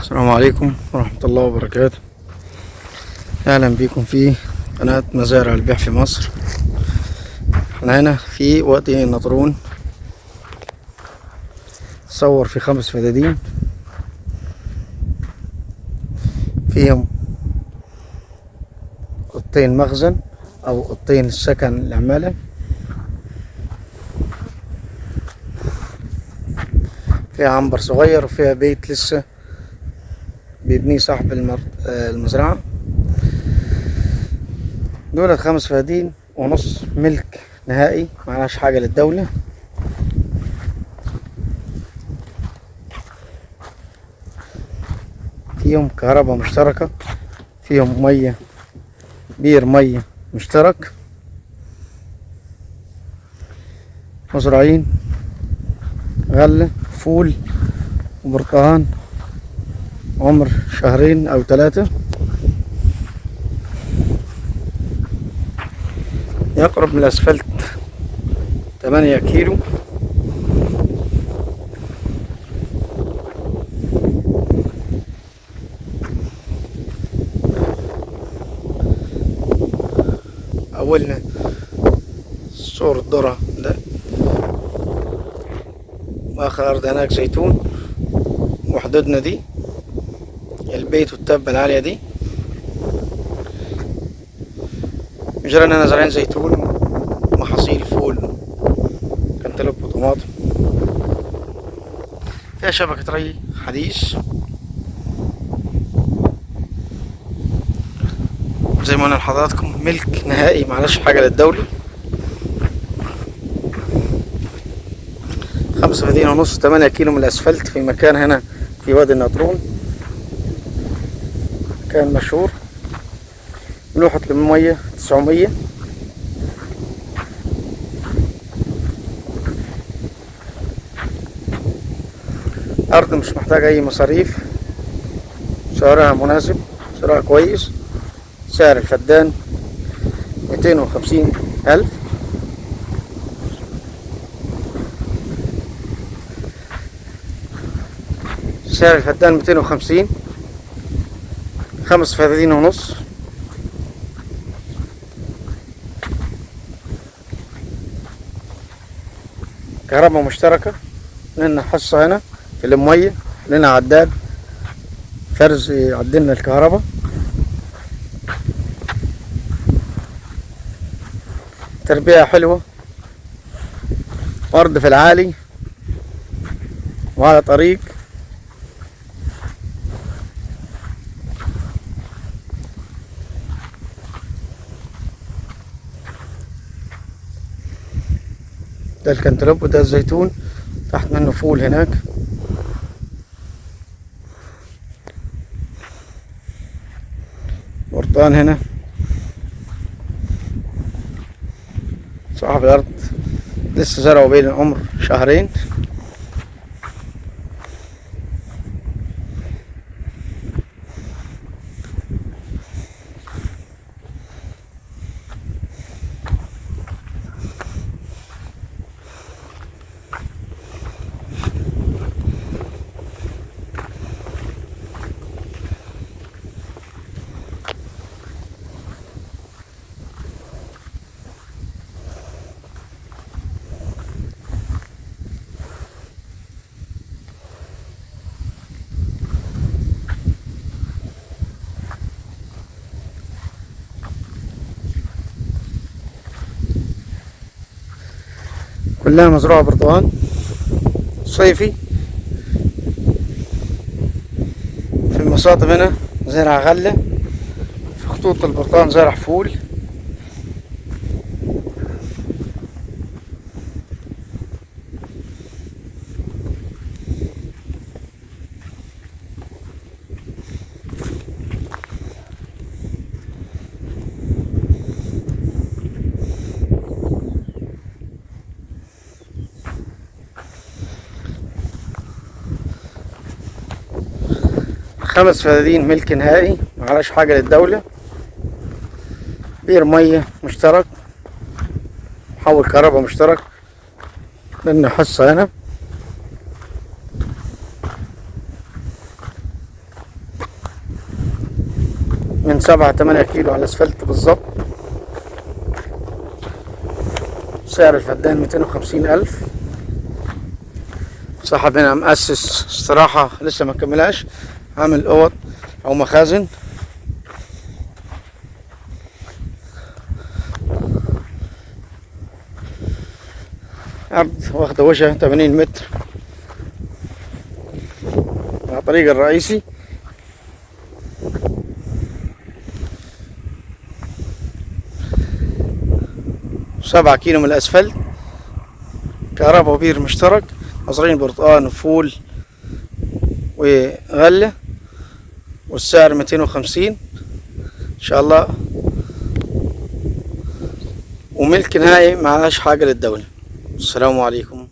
السلام عليكم ورحمة الله وبركاته. أهلا بكم في قناة مزارع البيع في مصر. احنا هنا في وادي النطرون، صور في 5 فدادين فيهم اوضتين مخزن او اوضتين السكن العمالة، فيها عنبر صغير وفيها بيت لسه بيبنيه صاحب المزرعة. دول 5 فدادين ونص ملك نهائي، معناش حاجة للدولة. فيهم كهرباء مشتركة، فيهم مية، بير مية مشترك، مزرعين غلة فول وبرتقان عمر 2 أو 3، يقرب من الأسفلت 8 كيلو. أولنا سور الذرة ده، وآخر أرض هناك زيتون، وحدودنا دي البيت والتبة العالية دي. جيراننا زارعين زيتون ومحاصيل فول كنتالوب وطماطم. فيها شبكة ري حديث، زي ما قلنا لحضراتكم ملك نهائي، معلش حاجة للدولة. 5 فدادين ونص 8 كيلو من الأسفلت، في مكان هنا في وادي النطرون، مكان مشهور. ملوحة المية 900. أرض مش محتاجة أي مصاريف، سعرها مناسب، سعرها كويس. سعر الفدان 250,000. سعر الفدان 250. 5 فدادين ونص. كهرباء مشتركة، لنا حصة هنا في المية، لنا عداد فرز يعدلنا الكهرباء. تربية حلوة، أرض في العالي وعلى طريق. ده الكنتالوب وده الزيتون، تحت منه فول هناك. برتقان هنا. صاحب الأرض لسه زرعوا بين العمر 2 شهر. كلها مزروعة برتقان صيفي. في المصاطب هنا زرع غلة، في خطوط البرتقان زرع فول. خمس فدادين ملك نهائي، معلاش حاجة للدولة. بير مية مشترك، محول كهرباء مشترك، لنا حصة هنا. من 7-8 كيلو على الاسفلت بالظبط. سعر الفدان 250,000. صاحب هنا مؤسس استراحة لسه ما كملهاش، عامل اوض او مخازن. عرض واخدة وجهة 80 متر على الطريق الرئيسي. 7 كيلو من الاسفلت، كهرباء وبير مشترك، مزرعين برتقان وفول وغلة، والسعر 250 ان شاء الله، وملك نهائي معهاش حاجة للدولة. السلام عليكم.